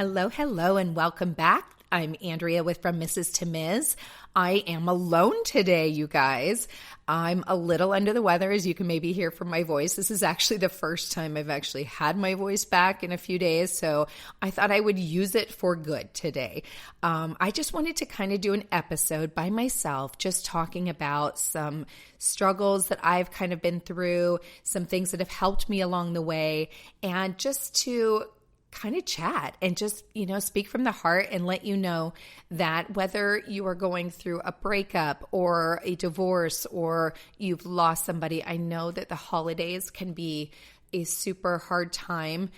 Hello, and welcome back. I'm Andrea with From Mrs. to Ms. I am alone today, you guys. I'm a little under the weather, as you can maybe hear from my voice. This is actually the first time I've actually had my voice back in a few days, so I thought I would use it for good today. I just wanted to kind of do an episode by myself, just talking about some struggles that I've kind of been through, some things that have helped me along the way, and just to kind of chat and just, speak from the heart and let you know that whether you are going through a breakup or a divorce or you've lost somebody, I know that the holidays can be a super hard time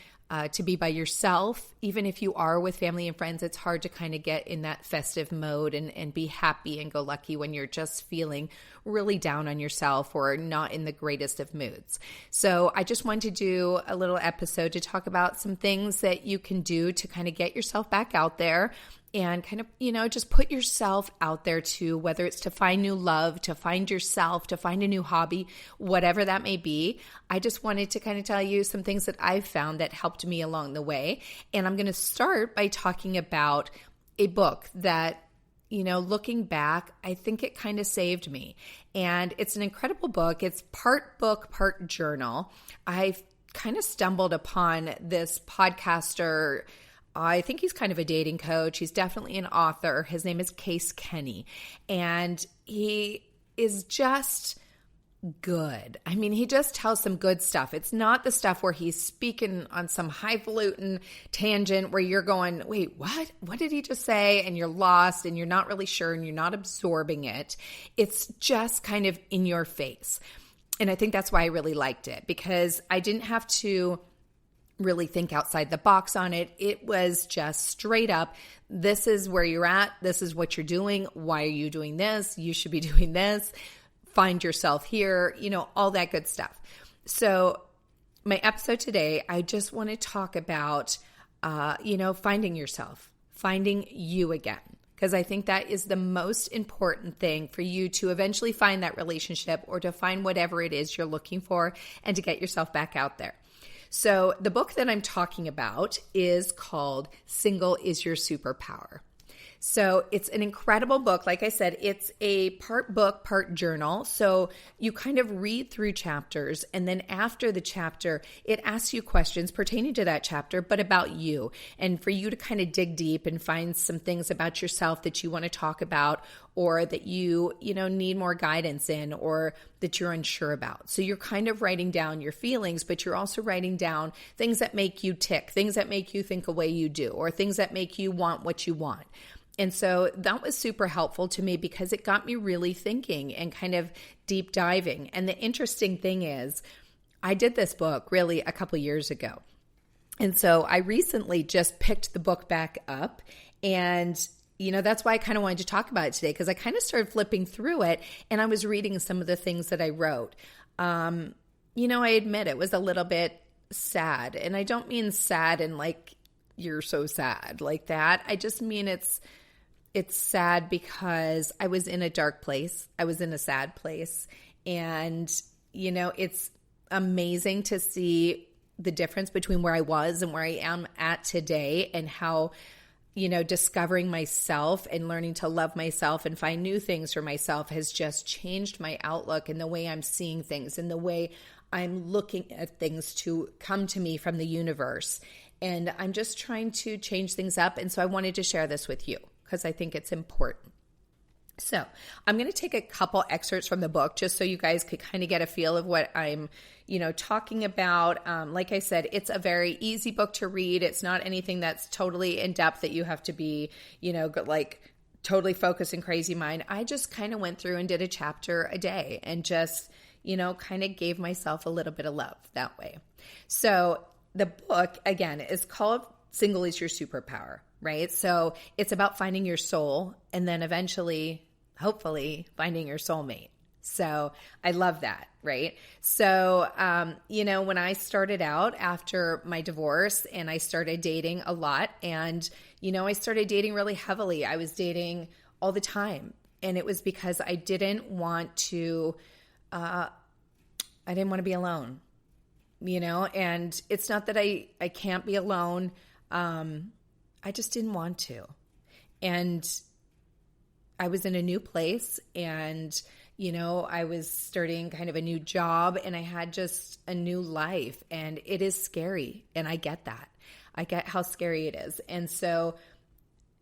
to be by yourself. Even if you are with family and friends, it's hard to kind of get in that festive mode and be happy and go lucky when you're just feeling really down on yourself or not in the greatest of moods. So I just wanted to do a little episode to talk about some things that you can do to kind of get yourself back out there and kind of, just put yourself out there to, whether it's to find new love, to find yourself, to find a new hobby, whatever that may be. I just wanted to kind of tell you some things that I've found that helped me along the way. And I'm going to start by talking about a book that, looking back, I think it kind of saved me. And it's an incredible book. It's part book, part journal. I've kind of stumbled upon this podcaster. I think he's kind of a dating coach. He's definitely an author. His name is Case Kenny, and he is just good. I mean, he just tells some good stuff. It's not the stuff where he's speaking on some highfalutin tangent where you're going, wait, what? What did he just say? And you're lost and you're not really sure and you're not absorbing it. It's just kind of in your face. And I think that's why I really liked it, because I didn't have to really think outside the box on it. It was just straight up, this is where you're at, this is what you're doing, why are you doing this, you should be doing this, find yourself here, all that good stuff. So my episode today, I just want to talk about, finding yourself, finding you again, because I think that is the most important thing for you to eventually find that relationship or to find whatever it is you're looking for and to get yourself back out there. So the book that I'm talking about is called Single is Your Superpower. So it's an incredible book. Like I said, it's a part book, part journal. So you kind of read through chapters, and then after the chapter, it asks you questions pertaining to that chapter, but about you, and for you to kind of dig deep and find some things about yourself that you want to talk about, or that you need more guidance in, or that you're unsure about. So you're kind of writing down your feelings, but you're also writing down things that make you tick, things that make you think the way you do, or things that make you want what you want. And so that was super helpful to me because it got me really thinking and kind of deep diving. And the interesting thing is, I did this book really a couple years ago. And so I recently just picked the book back up, and that's why I kind of wanted to talk about it today, because I kind of started flipping through it and I was reading some of the things that I wrote. I admit it was a little bit sad, and I don't mean sad and like you're so sad like that. I just mean it's sad because I was in a dark place. I was in a sad place. And, it's amazing to see the difference between where I was and where I am at today, and how, discovering myself and learning to love myself and find new things for myself has just changed my outlook and the way I'm seeing things and the way I'm looking at things to come to me from the universe. And I'm just trying to change things up. And so I wanted to share this with you because I think it's important. So I'm going to take a couple excerpts from the book just so you guys could kind of get a feel of what I'm, talking about. Like I said, it's a very easy book to read. It's not anything that's totally in depth that you have to be, totally focused and crazy mind. I just kind of went through and did a chapter a day and just, kind of gave myself a little bit of love that way. So the book, again, is called Single is Your Superpower, right? So it's about finding your soul and then eventually, hopefully, finding your soulmate. So I love that, right? So, when I started out after my divorce and I started dating a lot, and, I started dating really heavily. I was dating all the time. And it was because I didn't want to be alone. And it's not that I can't be alone. I just didn't want to. And I was in a new place, and, I was starting kind of a new job, and I had just a new life, and it is scary. And I get that. I get how scary it is. And so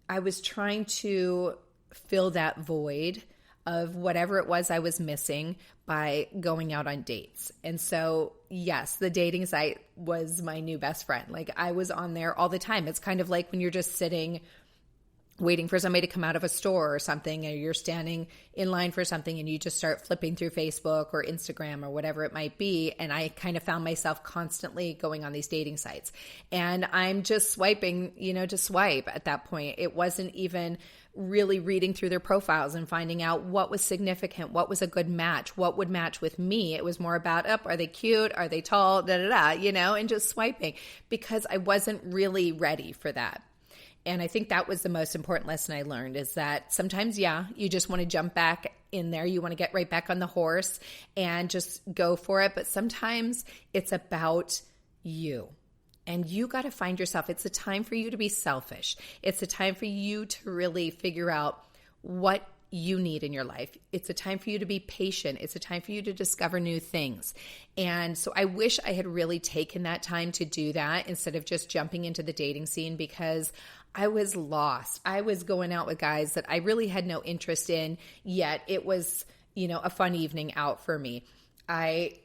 I was trying to fill that void of whatever it was I was missing by going out on dates. And so, yes, the dating site was my new best friend. Like, I was on there all the time. It's kind of like when you're just sitting waiting for somebody to come out of a store or something, or you're standing in line for something and you just start flipping through Facebook or Instagram or whatever it might be. And I kind of found myself constantly going on these dating sites, and I'm just swiping, to swipe at that point. It wasn't even really reading through their profiles and finding out what was significant, what was a good match, what would match with me. It was more about, are they cute? Are they tall? And just swiping, because I wasn't really ready for that. And I think that was the most important lesson I learned, is that sometimes, you just want to jump back in there. You want to get right back on the horse and just go for it. But sometimes it's about you. And you got to find yourself. It's a time for you to be selfish. It's a time for you to really figure out what you need in your life. It's a time for you to be patient. It's a time for you to discover new things. And so I wish I had really taken that time to do that instead of just jumping into the dating scene, because I was lost. I was going out with guys that I really had no interest in, yet it was, a fun evening out for me. I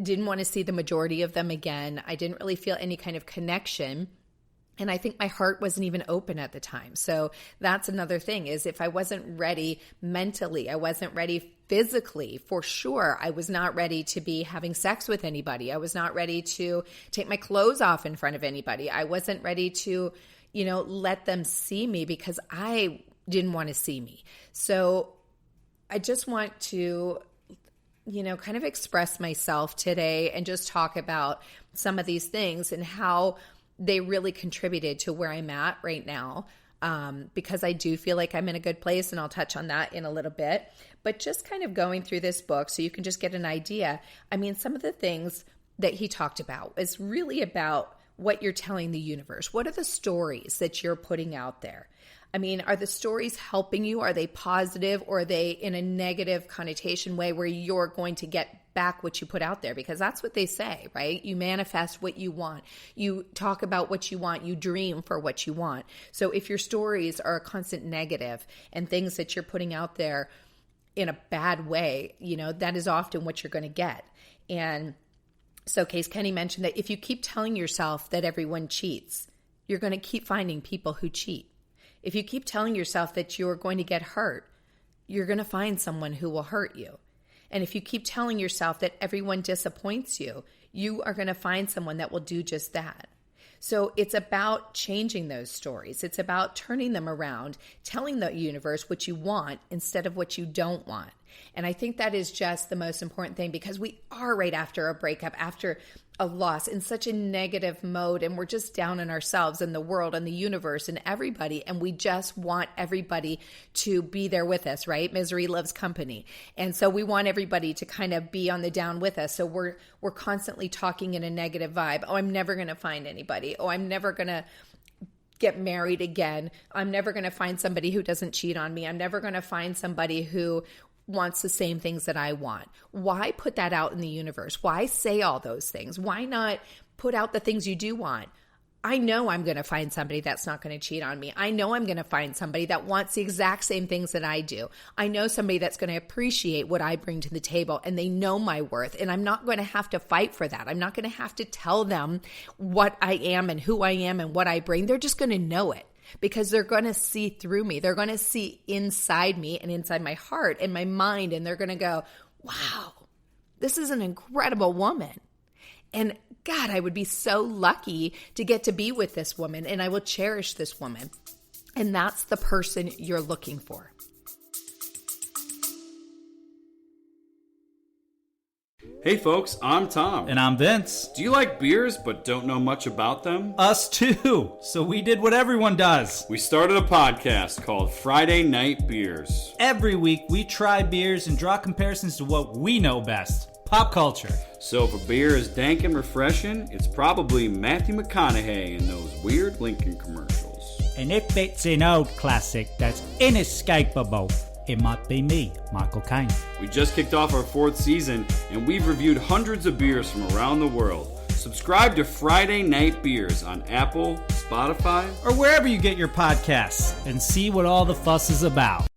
didn't want to see the majority of them again. I didn't really feel any kind of connection. And I think my heart wasn't even open at the time. So that's another thing, is if I wasn't ready mentally, I wasn't ready physically, for sure. I was not ready to be having sex with anybody. I was not ready to take my clothes off in front of anybody. I wasn't ready to, let them see me, because I didn't want to see me. So I just want to, kind of express myself today and just talk about some of these things and how they really contributed to where I'm at right now, because I do feel like I'm in a good place, and I'll touch on that in a little bit. But just kind of going through this book so you can just get an idea. I mean, some of the things that he talked about is really about what you're telling the universe. What are the stories that you're putting out there? I mean, are the stories helping you? Are they positive, or are they in a negative connotation way where you're going to get back what you put out there? Because that's what they say, right? You manifest what you want. You talk about what you want. You dream for what you want. So if your stories are a constant negative and things that you're putting out there in a bad way, that is often what you're going to get. And so Case Kenny mentioned that if you keep telling yourself that everyone cheats, you're going to keep finding people who cheat. If you keep telling yourself that you're going to get hurt, you're going to find someone who will hurt you. And if you keep telling yourself that everyone disappoints you, you are going to find someone that will do just that. So it's about changing those stories. It's about turning them around, telling the universe what you want instead of what you don't want. And I think that is just the most important thing, because we are right after a breakup, after a loss, in such a negative mode, and we're just down on ourselves and the world and the universe and everybody, and we just want everybody to be there with us, right? Misery loves company. And so we want everybody to kind of be on the down with us. So we're constantly talking in a negative vibe. Oh, I'm never going to find anybody. Oh, I'm never going to get married again. I'm never going to find somebody who doesn't cheat on me. I'm never going to find somebody who wants the same things that I want. Why put that out in the universe? Why say all those things? Why not put out the things you do want? I know I'm going to find somebody that's not going to cheat on me. I know I'm going to find somebody that wants the exact same things that I do. I know somebody that's going to appreciate what I bring to the table, and they know my worth, and I'm not going to have to fight for that. I'm not going to have to tell them what I am and who I am and what I bring. They're just going to know it, because they're going to see through me. They're going to see inside me and inside my heart and my mind, and they're going to go, wow, this is an incredible woman. And God, I would be so lucky to get to be with this woman, and I will cherish this woman. And that's the person you're looking for. Hey folks, I'm Tom. And I'm Vince. Do you like beers but don't know much about them? Us too. So we did what everyone does. We started a podcast called Friday Night Beers. Every week we try beers and draw comparisons to what we know best, pop culture. So if a beer is dank and refreshing, it's probably Matthew McConaughey in those weird Lincoln commercials. And if it's an old classic that's inescapable, it might be me, Michael Caine. We just kicked off our 4th season, and we've reviewed hundreds of beers from around the world. Subscribe to Friday Night Beers on Apple, Spotify, Or wherever you get your podcasts, and see what all the fuss is about.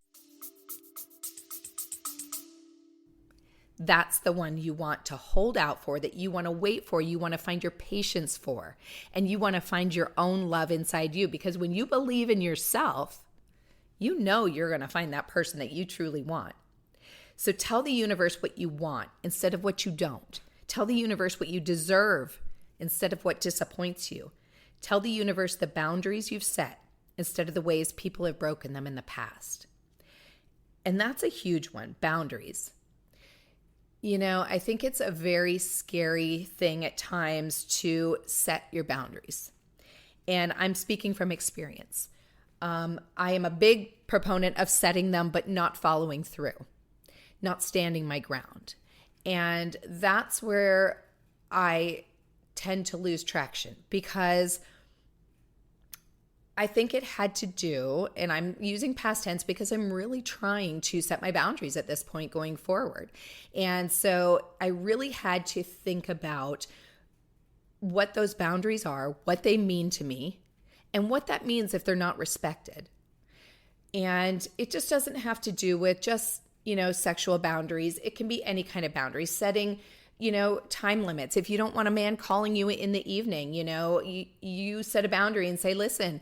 That's the one you want to hold out for, that you want to wait for, you want to find your patience for, and you want to find your own love inside you. Because when you believe in yourself, you know you're going to find that person that you truly want. So tell the universe what you want instead of what you don't. Tell the universe what you deserve instead of what disappoints you. Tell the universe the boundaries you've set instead of the ways people have broken them in the past. And that's a huge one, boundaries. You know, I think it's a very scary thing at times to set your boundaries. And I'm speaking from experience. I am a big proponent of setting them, but not following through, not standing my ground. And that's where I tend to lose traction, because I think it had to do, and I'm using past tense because I'm really trying to set my boundaries at this point going forward. And so I really had to think about what those boundaries are, what they mean to me, and what that means if they're not respected. And it just doesn't have to do with just, sexual boundaries. It can be any kind of boundaries, setting, time limits. If you don't want a man calling you in the evening, you set a boundary and say, listen,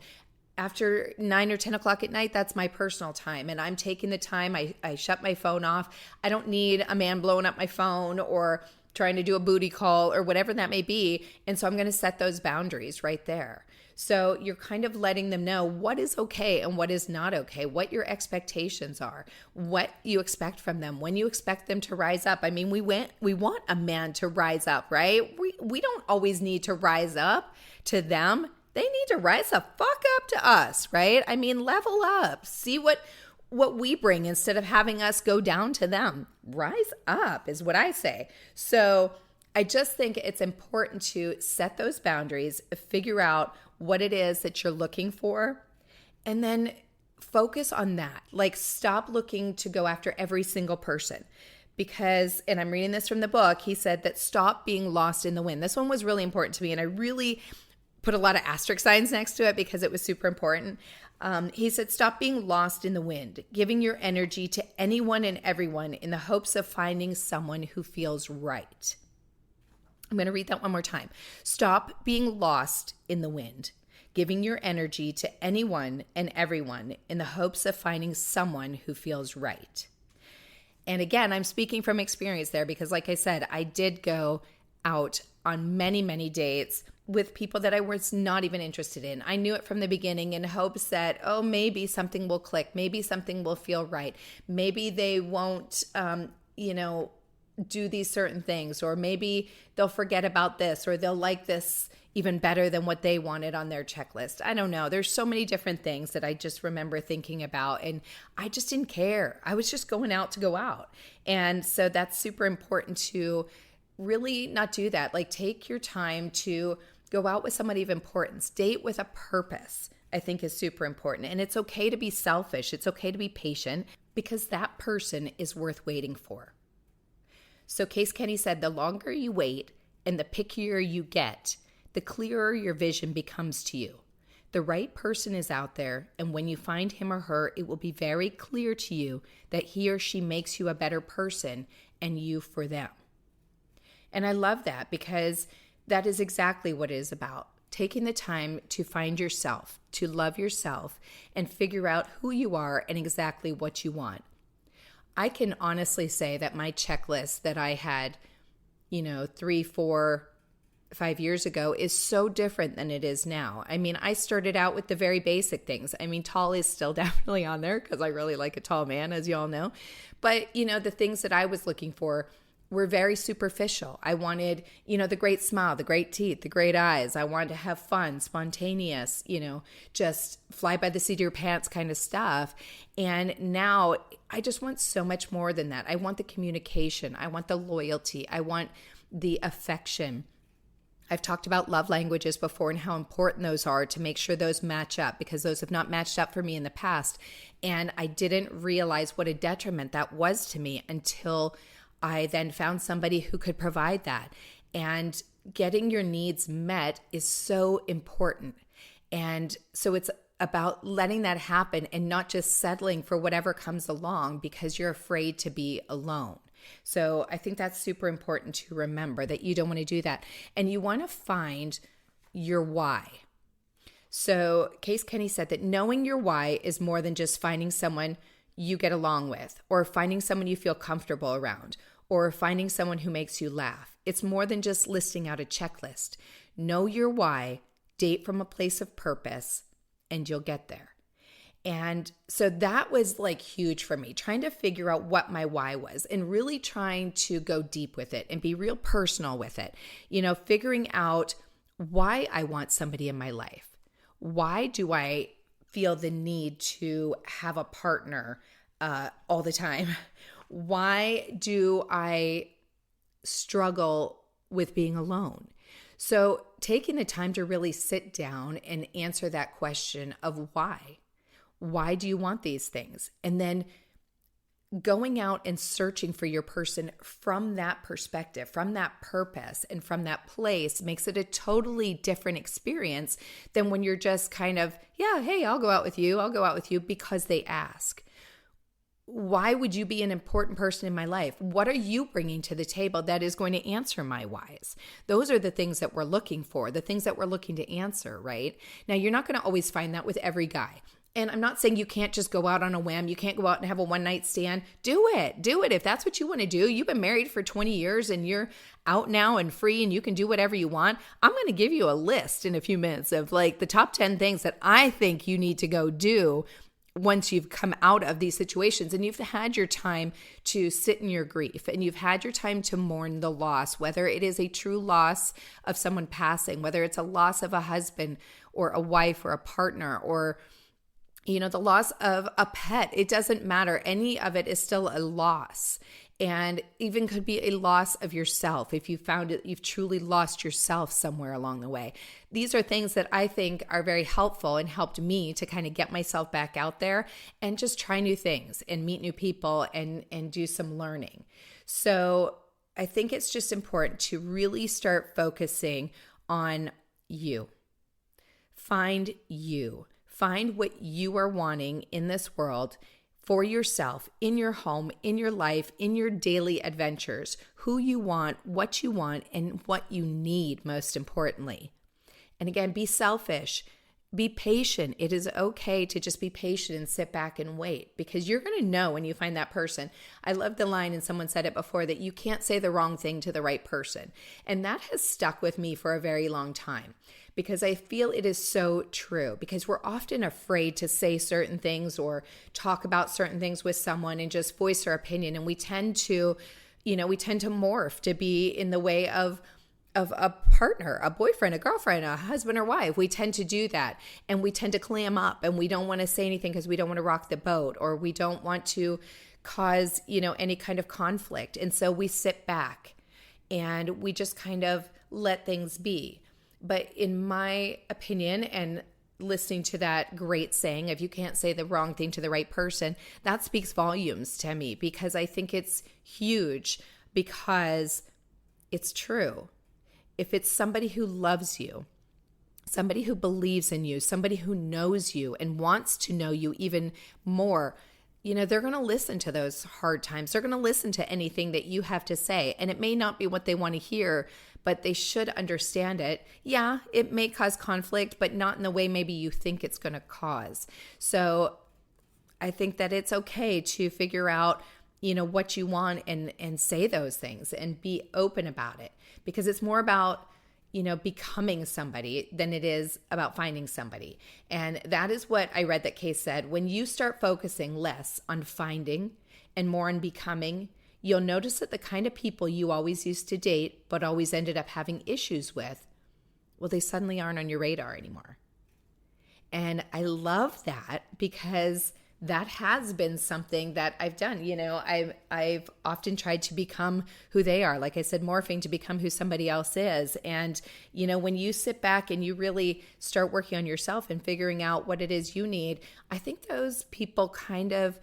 after 9 or 10 o'clock at night, that's my personal time. And I'm taking the time. I shut my phone off. I don't need a man blowing up my phone or trying to do a booty call or whatever that may be. And so I'm going to set those boundaries right there. So you're kind of letting them know what is okay and what is not okay, what your expectations are, what you expect from them, when you expect them to rise up. I mean, we want a man to rise up, right? We don't always need to rise up to them. They need to rise the fuck up to us, right? I mean, level up, see what we bring instead of having us go down to them. Rise up is what I say. So I just think it's important to set those boundaries, figure out what it is that you're looking for, and then focus on that. Like, stop looking to go after every single person. Because, and I'm reading this from the book, he said that stop being lost in the wind. This one was really important to me, and I really put a lot of asterisk signs next to it because it was super important. He said, stop being lost in the wind, giving your energy to anyone and everyone in the hopes of finding someone who feels right. I'm going to read that one more time. Stop being lost in the wind, giving your energy to anyone and everyone in the hopes of finding someone who feels right. And again, I'm speaking from experience there because, like I said, I did go out on many, many dates with people that I was not even interested in. I knew it from the beginning in hopes that, maybe something will click. Maybe something will feel right. Maybe they won't, do these certain things, or maybe they'll forget about this, or they'll like this even better than what they wanted on their checklist. I don't know. There's so many different things that I just remember thinking about, and I just didn't care. I was just going out to go out. And so that's super important to really not do that. Like, take your time to go out with somebody of importance. Date with a purpose, I think, is super important. And it's okay to be selfish. It's okay to be patient, because that person is worth waiting for. So Case Kenny said, the longer you wait and the pickier you get, the clearer your vision becomes to you. The right person is out there, and when you find him or her, it will be very clear to you that he or she makes you a better person and you for them. And I love that, because that is exactly what it is about. Taking the time to find yourself, to love yourself, and figure out who you are and exactly what you want. I can honestly say that my checklist that I had, 3, 4, 5 years ago is so different than it is now. I mean, I started out with the very basic things. I mean, tall is still definitely on there because I really like a tall man, as you all know. But, the things that I was looking for were very superficial. I wanted, the great smile, the great teeth, the great eyes. I wanted to have fun, spontaneous, just fly by the seat of your pants kind of stuff. And now I just want so much more than that. I want the communication. I want the loyalty. I want the affection. I've talked about love languages before and how important those are to make sure those match up, because those have not matched up for me in the past. And I didn't realize what a detriment that was to me until I then found somebody who could provide that. And getting your needs met is so important. And so it's about letting that happen and not just settling for whatever comes along because you're afraid to be alone. So I think that's super important to remember, that you don't want to do that. And you want to find your why. So Case Kenny said that knowing your why is more than just finding someone you get along with, or finding someone you feel comfortable around, or finding someone who makes you laugh. It's more than just listing out a checklist. Know your why, date from a place of purpose, and you'll get there. And so that was like huge for me, trying to figure out what my why was and really trying to go deep with it and be real personal with it. Figuring out why I want somebody in my life. Why do I feel the need to have a partner all the time? Why do I struggle with being alone? So taking the time to really sit down and answer that question of why. Why do you want these things? And then going out and searching for your person from that perspective, from that purpose, and from that place makes it a totally different experience than when you're just kind of, yeah, hey, I'll go out with you because they ask. Why would you be an important person in my life? What are you bringing to the table that is going to answer my whys? Those are the things that we're looking for, the things that we're looking to answer, right? Now, you're not going to always find that with every guy. And I'm not saying you can't just go out on a whim. You can't go out and have a one-night stand. Do it. If that's what you want to do. You've been married for 20 years and you're out now and free and you can do whatever you want. I'm going to give you a list in a few minutes of like the top 10 things that I think you need to go do once you've come out of these situations and you've had your time to sit in your grief and you've had your time to mourn the loss, whether it is a true loss of someone passing, whether it's a loss of a husband or a wife or a partner, or the loss of a pet. It doesn't matter. Any of it is still a loss, and even could be a loss of yourself if you found it, you've truly lost yourself somewhere along the way. These are things that I think are very helpful and helped me to kind of get myself back out there and just try new things and meet new people and do some learning. So I think it's just important to really start focusing on you. Find you. Find what you are wanting in this world for yourself, in your home, in your life, in your daily adventures, who you want, and what you need, most importantly. And again, be selfish. Be patient. It is okay to just be patient and sit back and wait, because you're going to know when you find that person. I love the line, and someone said it before, that you can't say the wrong thing to the right person. And that has stuck with me for a very long time, because I feel it is so true, because we're often afraid to say certain things or talk about certain things with someone and just voice our opinion. And we tend to morph to be in the way of a partner, a boyfriend, a girlfriend, a husband or wife. We tend to do that, and we tend to clam up, and we don't want to say anything because we don't want to rock the boat, or we don't want to cause, any kind of conflict. And so we sit back and we just kind of let things be. But in my opinion, and listening to that great saying, if you can't say the wrong thing to the right person, that speaks volumes to me, because I think it's huge, because it's true. If it's somebody who loves you, somebody who believes in you, somebody who knows you and wants to know you even more, they're going to listen to those hard times. They're going to listen to anything that you have to say. And it may not be what they want to hear, but they should understand it. Yeah, it may cause conflict, but not in the way maybe you think it's going to cause. So I think that it's okay to figure out, what you want and say those things and be open about it, because it's more about, becoming somebody than it is about finding somebody. And that is what I read that Case said. When you start focusing less on finding and more on becoming, you'll notice that the kind of people you always used to date but always ended up having issues with, well, they suddenly aren't on your radar anymore. And I love that, because that has been something that I've done. I've often tried to become who they are. Like I said, morphing to become who somebody else is. And, when you sit back and you really start working on yourself and figuring out what it is you need, I think those people kind of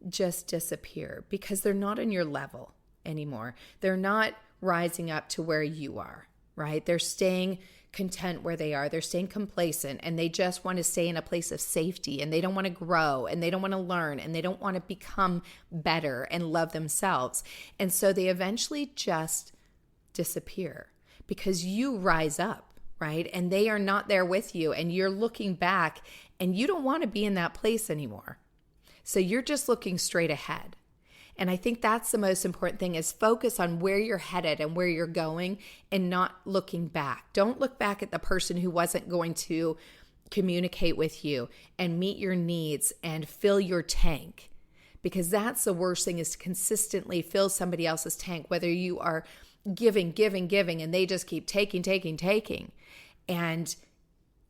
just disappear because they're not on your level anymore. They're not rising up to where you are, right? They're staying content where they are. They're staying complacent, and they just want to stay in a place of safety, and they don't want to grow, and they don't want to learn, and they don't want to become better and love themselves. And so they eventually just disappear because you rise up, right? And they are not there with you, and you're looking back, and you don't want to be in that place anymore. So you're just looking straight ahead. And I think that's the most important thing, is focus on where you're headed and where you're going and not looking back. Don't look back at the person who wasn't going to communicate with you and meet your needs and fill your tank, because that's the worst thing, is to consistently fill somebody else's tank, whether you are giving, and they just keep taking. And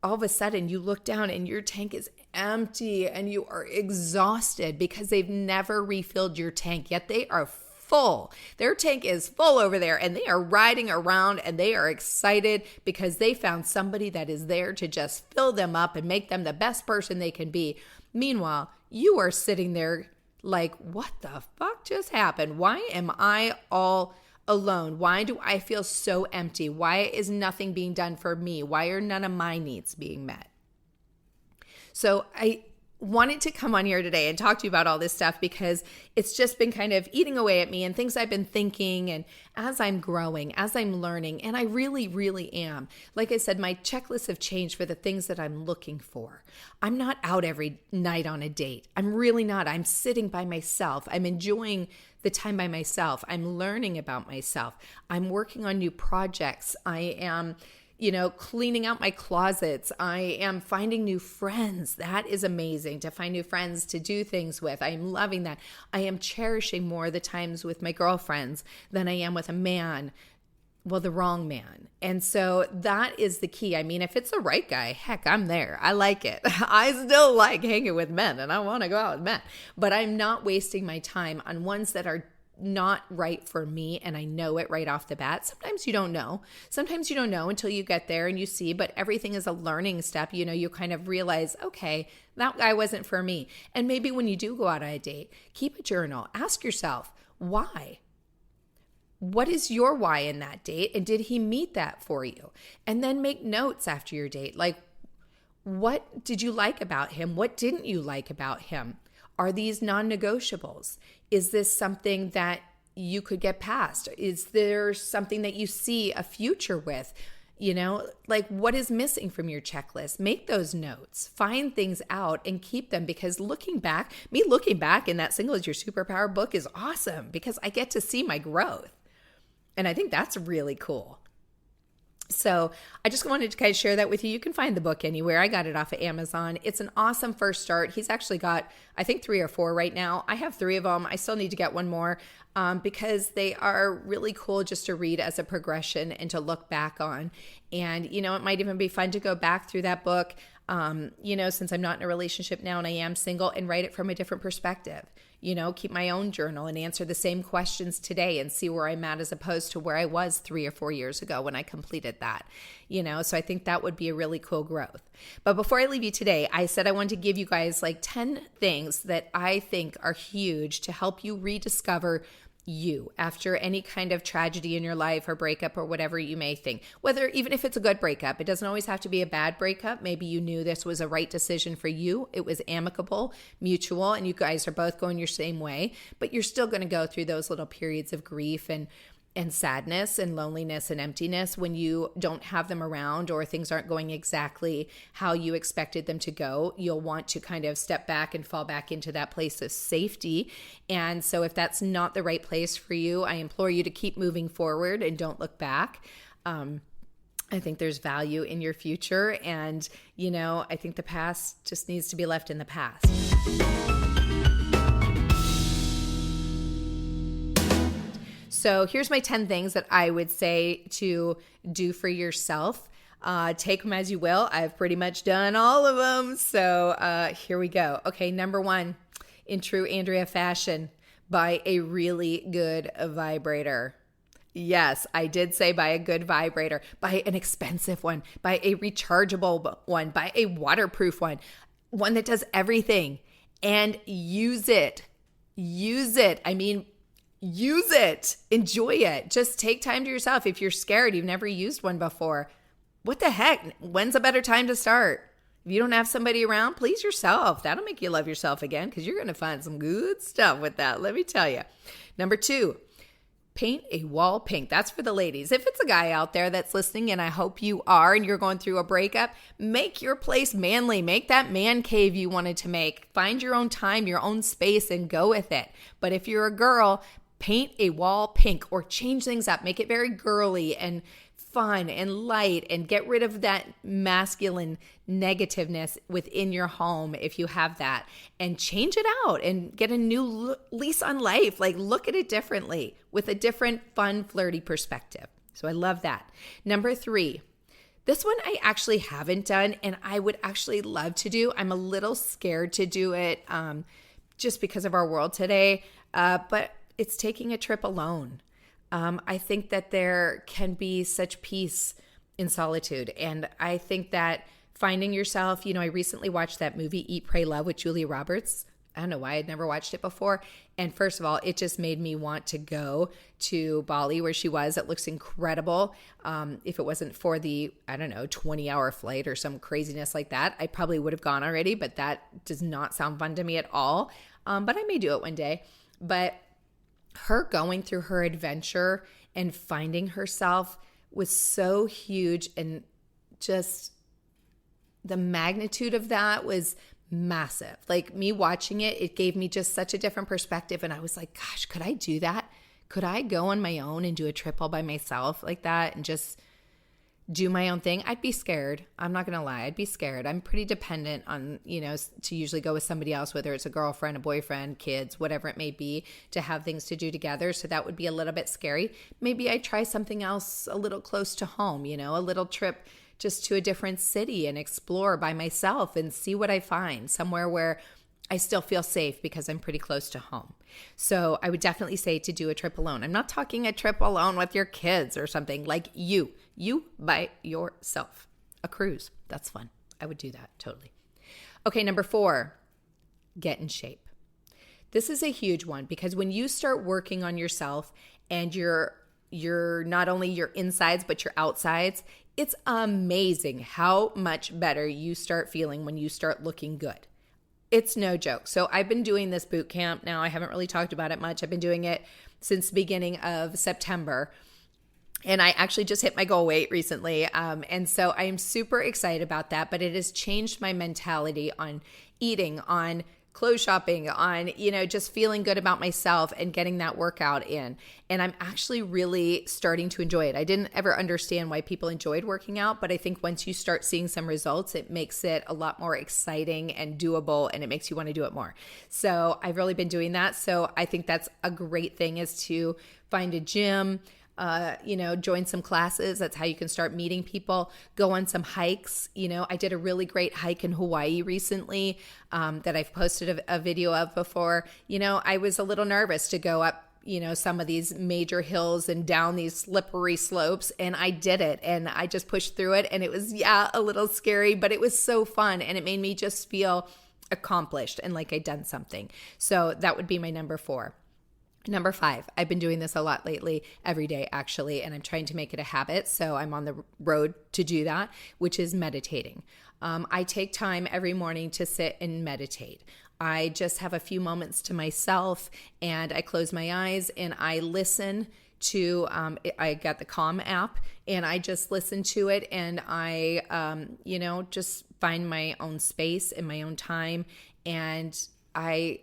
all of a sudden you look down and your tank is empty and you are exhausted because they've never refilled your tank, yet they are full. Their tank is full over there, and they are riding around, and they are excited because they found somebody that is there to just fill them up and make them the best person they can be. Meanwhile, you are sitting there like, what the fuck just happened? Why am I all alone? Why do I feel so empty? Why is nothing being done for me? Why are none of my needs being met? So I wanted to come on here today and talk to you about all this stuff because it's just been kind of eating away at me and things I've been thinking, and as I'm growing, as I'm learning, and I really, really am. Like I said, my checklists have changed for the things that I'm looking for. I'm not out every night on a date. I'm really not. I'm sitting by myself. I'm enjoying the time by myself. I'm learning about myself. I'm working on new projects. I am cleaning out my closets. I am finding new friends. That is amazing, to find new friends to do things with. I am loving that. I am cherishing more the times with my girlfriends than I am with a man. Well, the wrong man. And so that is the key. I mean, if it's the right guy, heck, I'm there. I like it. I still like hanging with men, and I want to go out with men. But I'm not wasting my time on ones that are not right for me, and I know it right off the bat. Sometimes you don't know. Sometimes you don't know until you get there and you see, but everything is a learning step. You kind of realize, okay, that guy wasn't for me. And maybe when you do go out on a date, keep a journal. Ask yourself, why? What is your why in that date? And did he meet that for you? And then make notes after your date. Like, what did you like about him? What didn't you like about him? Are these non-negotiables? Is this something that you could get past? Is there something that you see a future with? Like, what is missing from your checklist? Make those notes, find things out and keep them, because looking back in that Single is Your Superpower book is awesome because I get to see my growth. And I think that's really cool. So I just wanted to kind of share that with you. You can find the book anywhere. I got it off of Amazon. It's an awesome first start. He's actually got, I think, 3 or 4 right now. I have 3 of them. I still need to get one more because they are really cool just to read as a progression and to look back on. And, it might even be fun to go back through that book, since I'm not in a relationship now and I am single, and write it from a different perspective. Keep my own journal and answer the same questions today and see where I'm at as opposed to where I was 3 or 4 years ago when I completed that. So I think that would be a really cool growth. But before I leave you today, I said I wanted to give you guys like 10 things that I think are huge to help you rediscover you after any kind of tragedy in your life or breakup or whatever you may think. Even if it's a good breakup, it doesn't always have to be a bad breakup. Maybe you knew this was a right decision for you. It was amicable, mutual, and you guys are both going your same way, but you're still going to go through those little periods of grief and sadness and loneliness and emptiness when you don't have them around or things aren't going exactly how you expected them to go. You'll want to kind of step back and fall back into that place of safety. And so if that's not the right place for you, I implore you to keep moving forward and don't look back. I think there's value in your future. And, I think the past just needs to be left in the past. So here's my 10 things that I would say to do for yourself. Take them as you will. I've pretty much done all of them. So here we go. Okay, number 1, in true Andrea fashion, buy a really good vibrator. Yes, I did say buy a good vibrator. Buy an expensive one. Buy a rechargeable one. Buy a waterproof one. One that does everything. And use it. Use it. I mean, use it. Enjoy it. Just take time to yourself. If you're scared, you've never used one before, what the heck? When's a better time to start? If you don't have somebody around, please yourself. That'll make you love yourself again because you're going to find some good stuff with that. Let me tell you. Number 2, paint a wall pink. That's for the ladies. If it's a guy out there that's listening, and I hope you are, and you're going through a breakup, make your place manly. Make that man cave you wanted to make. Find your own time, your own space, and go with it. But if you're a girl, paint a wall pink or change things up. Make it very girly and fun and light, and get rid of that masculine negativeness within your home if you have that, and change it out and get a new lease on life. Like, look at it differently with a different, fun, flirty perspective. So I love that. Number 3, this one I actually haven't done, and I would actually love to do. I'm a little scared to do it just because of our world today, but it's taking a trip alone. I think that there can be such peace in solitude. And I think that finding yourself, I recently watched that movie, Eat, Pray, Love with Julia Roberts. I don't know why I'd never watched it before. And first of all, it just made me want to go to Bali where she was. It looks incredible. If it wasn't for the, 20-hour flight or some craziness like that, I probably would have gone already, but that does not sound fun to me at all. But I may do it one day. But her going through her adventure and finding herself was so huge, and just the magnitude of that was massive. Like, me watching it, it gave me just such a different perspective, and I was like, gosh, could I do that? Could I go on my own and do a trip all by myself like that and just do my own thing? I'd be scared. I'm not going to lie. I'd be scared. I'm pretty dependent on, to usually go with somebody else, whether it's a girlfriend, a boyfriend, kids, whatever it may be, to have things to do together. So that would be a little bit scary. Maybe I'd try something else a little close to home, a little trip just to a different city and explore by myself and see what I find, somewhere where I still feel safe because I'm pretty close to home. So I would definitely say to do a trip alone. I'm not talking a trip alone with your kids or something, like you by yourself. A cruise. That's fun. I would do that totally. Okay, number 4, get in shape. This is a huge one because when you start working on yourself and you're not only your insides but your outsides, it's amazing how much better you start feeling when you start looking good. It's no joke. So I've been doing this boot camp now. I haven't really talked about it much. I've been doing it since the beginning of September. And I actually just hit my goal weight recently. And so I am super excited about that. But it has changed my mentality on eating, on clothes shopping, on, just feeling good about myself and getting that workout in. And I'm actually really starting to enjoy it. I didn't ever understand why people enjoyed working out, but I think once you start seeing some results, it makes it a lot more exciting and doable, and it makes you want to do it more. So I've really been doing that. So I think that's a great thing, is to find a gym, join some classes. That's how you can start meeting people. Go on some hikes. I did a really great hike in Hawaii recently that I've posted a video of before. I was a little nervous to go up, some of these major hills and down these slippery slopes, and I did it, and I just pushed through it, and it was, a little scary, but it was so fun, and it made me just feel accomplished and like I'd done something. So that would be my number 4. Number 5, I've been doing this a lot lately, every day actually, and I'm trying to make it a habit. So I'm on the road to do that, which is meditating. I take time every morning to sit and meditate. I just have a few moments to myself, and I close my eyes and I listen to, I got the Calm app, and I just listen to it, and I, just find my own space and my own time, and I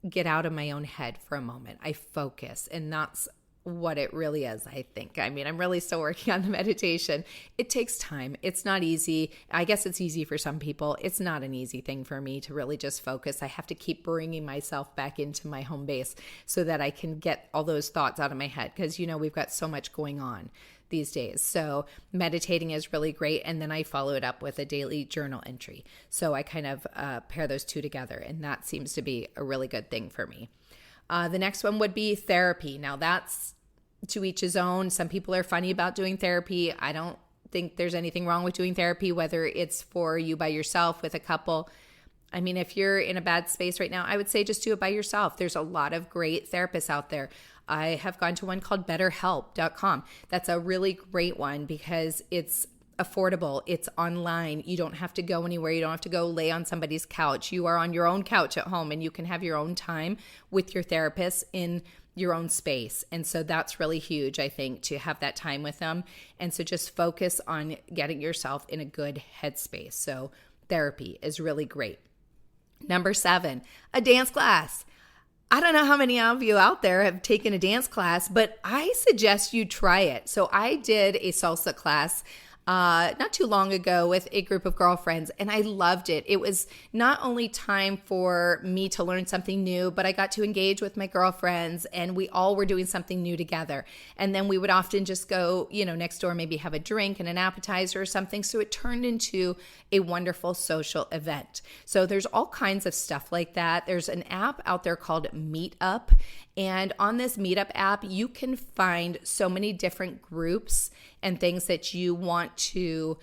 get out of my own head for a moment. I focus, and that's what it really is, I think. I mean, I'm really still working on the meditation. It takes time. It's not easy. I guess it's easy for some people. It's not an easy thing for me to really just focus. I have to keep bringing myself back into my home base so that I can get all those thoughts out of my head because, we've got so much going on these days. So meditating is really great. And then I follow it up with a daily journal entry. So I kind of pair those two together. And that seems to be a really good thing for me. The next one would be therapy. Now that's to each his own. Some people are funny about doing therapy. I don't think there's anything wrong with doing therapy, whether it's for you by yourself with a couple. I mean, if you're in a bad space right now, I would say just do it by yourself. There's a lot of great therapists out there. I have gone to one called betterhelp.com. That's a really great one because it's affordable. It's online. You don't have to go anywhere. You don't have to go lay on somebody's couch. You are on your own couch at home and you can have your own time with your therapist in your own space. And so that's really huge, I think, to have that time with them. And so just focus on getting yourself in a good headspace. So therapy is really great. Number 7, a dance class. I don't know how many of you out there have taken a dance class, but I suggest you try it. So I did a salsa class not too long ago with a group of girlfriends, and I loved it. It was not only time for me to learn something new, but I got to engage with my girlfriends, and we all were doing something new together. And then we would often just go, next door, maybe have a drink and an appetizer or something. So it turned into a wonderful social event. So there's all kinds of stuff like that. There's an app out there called Meetup, and on this Meetup app, you can find so many different groups and things that you want to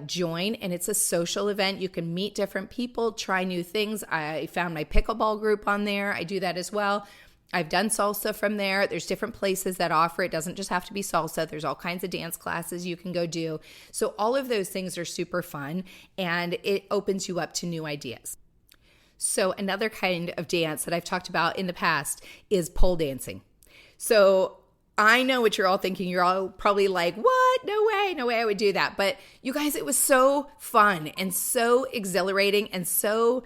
join. And it's a social event. You can meet different people, try new things. I found my pickleball group on there. I do that as well. I've done salsa from there. There's different places that offer it. It doesn't just have to be salsa. There's all kinds of dance classes you can go do. So all of those things are super fun and it opens you up to new ideas. So another kind of dance that I've talked about in the past is pole dancing. So I know what you're all thinking. You're all probably like, what? No way I would do that. But you guys, it was so fun and so exhilarating and so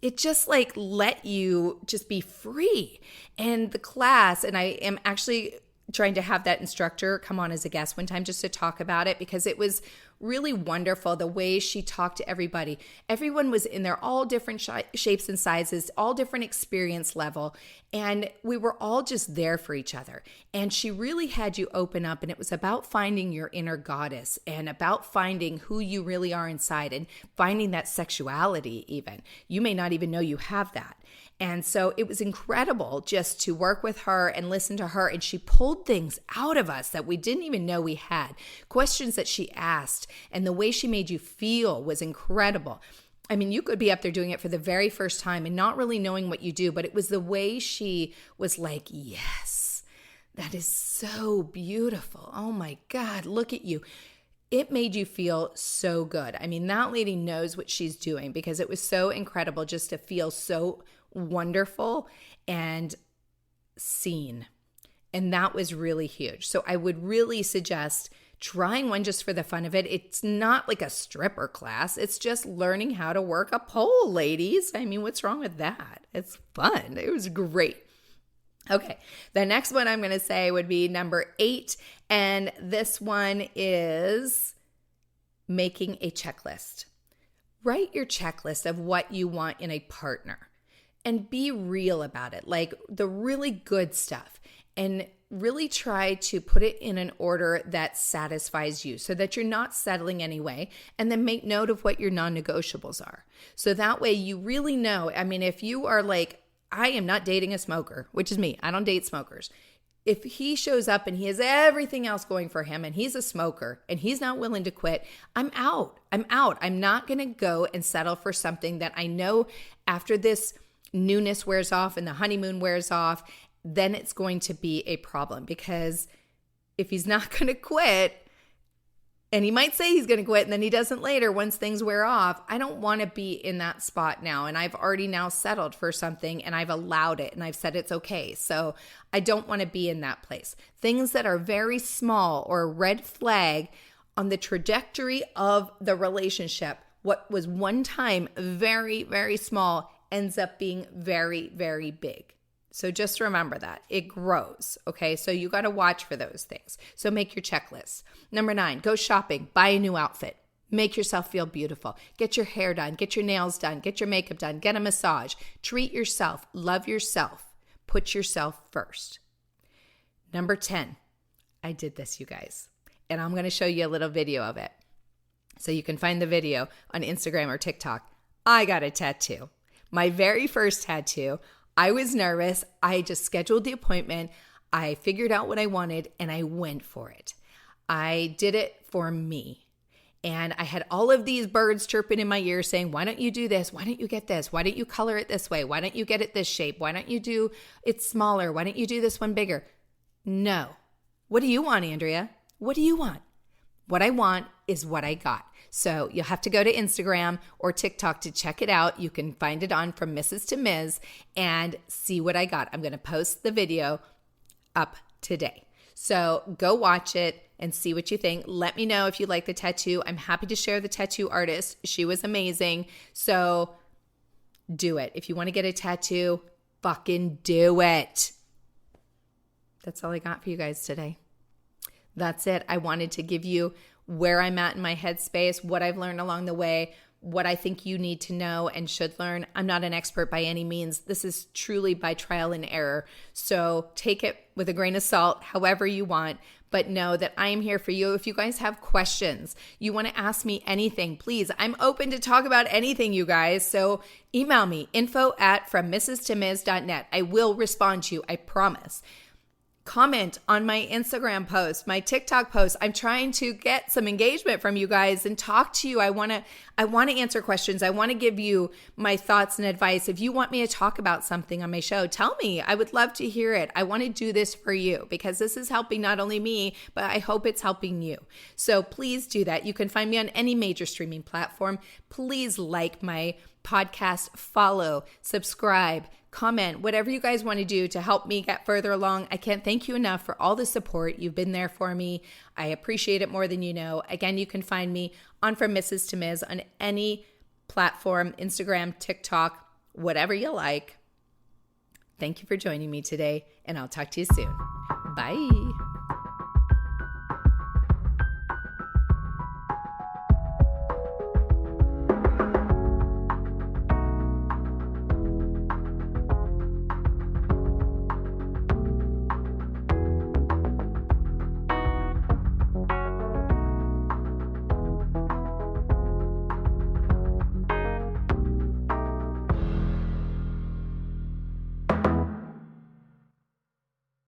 it just let you just be free. And the class, and I am actually trying to have that instructor come on as a guest one time just to talk about it because it was really wonderful the way she talked to everybody. Everyone was in there, all different shapes and sizes, all different experience level, and we were all just there for each other. And she really had you open up, and it was about finding your inner goddess and about finding who you really are inside and finding that sexuality even. You may not even know you have that. And so it was incredible just to work with her and listen to her. And she pulled things out of us that we didn't even know we had. Questions that she asked and the way she made you feel was incredible. I mean, you could be up there doing it for the very first time and not really knowing what you do, but it was the way she was like, yes, that is so beautiful. Oh my God, look at you. It made you feel so good. I mean, that lady knows what she's doing because it was so incredible just to feel so wonderful and seen. And that was really huge. So I would really suggest trying one just for the fun of it. It's not like a stripper class. It's just learning how to work a pole, ladies. I mean, what's wrong with that? It's fun. It was great. Okay, the next one I'm going to say would be number 8. And this one is making a checklist. Write your checklist of what you want in a partner. And be real about it, like the really good stuff, and really try to put it in an order that satisfies you so that you're not settling anyway, and then make note of what your non-negotiables are. So that way you really know, I mean, if you are like, I am not dating a smoker, which is me, I don't date smokers. If he shows up and he has everything else going for him and he's a smoker and he's not willing to quit, I'm out. I'm not going to go and settle for something that I know after this newness wears off and the honeymoon wears off, then it's going to be a problem. Because if he's not going to quit, and he might say he's going to quit and then he doesn't later once things wear off, I don't want to be in that spot now. And I've already now settled for something and I've allowed it and I've said it's okay. So I don't want to be in that place. Things that are very small or a red flag on the trajectory of the relationship, what was one time very, very small ends up being very, very big. So just remember that. It grows, okay? So you got to watch for those things. So make your checklist. Number 9, go shopping. Buy a new outfit. Make yourself feel beautiful. Get your hair done. Get your nails done. Get your makeup done. Get a massage. Treat yourself. Love yourself. Put yourself first. Number 10, I did this, you guys, and I'm going to show you a little video of it. So you can find the video on Instagram or TikTok. I got a tattoo. My very first tattoo. I was nervous. I just scheduled the appointment. I figured out what I wanted and I went for it. I did it for me. And I had all of these birds chirping in my ear saying, why don't you do this? Why don't you get this? Why don't you color it this way? Why don't you get it this shape? Why don't you do it smaller? Why don't you do this one bigger? No. What do you want, Andrea? What do you want? What I want is what I got. So you'll have to go to Instagram or TikTok to check it out. You can find it on From Mrs. to Ms. and see what I got. I'm going to post the video up today. So go watch it and see what you think. Let me know if you like the tattoo. I'm happy to share the tattoo artist. She was amazing. So do it. If you want to get a tattoo, fucking do it. That's all I got for you guys today. That's it. I wanted to give you where I'm at in my headspace, what I've learned along the way, what I think you need to know and should learn. I'm not an expert by any means. This is truly by trial and error. So take it with a grain of salt, however you want, but know that I am here for you. If you guys have questions, you want to ask me anything, please. I'm open to talk about anything, you guys. So email me, info@frommrstomiz.net. I will respond to you, I promise. Comment on my Instagram post, my TikTok post. I'm trying to get some engagement from you guys and talk to you. I want to answer questions. I want to give you my thoughts and advice. If you want me to talk about something on my show, tell me. I would love to hear it. I want to do this for you because this is helping not only me, but I hope it's helping you. So please do that. You can find me on any major streaming platform. Please like my podcast, follow, subscribe, comment, whatever you guys want to do to help me get further along. I can't thank you enough for all the support. You've been there for me. I appreciate it more than you know. Again, you can find me on From Mrs. to Ms. on any platform, Instagram, TikTok, whatever you like. Thank you for joining me today, and I'll talk to you soon. Bye.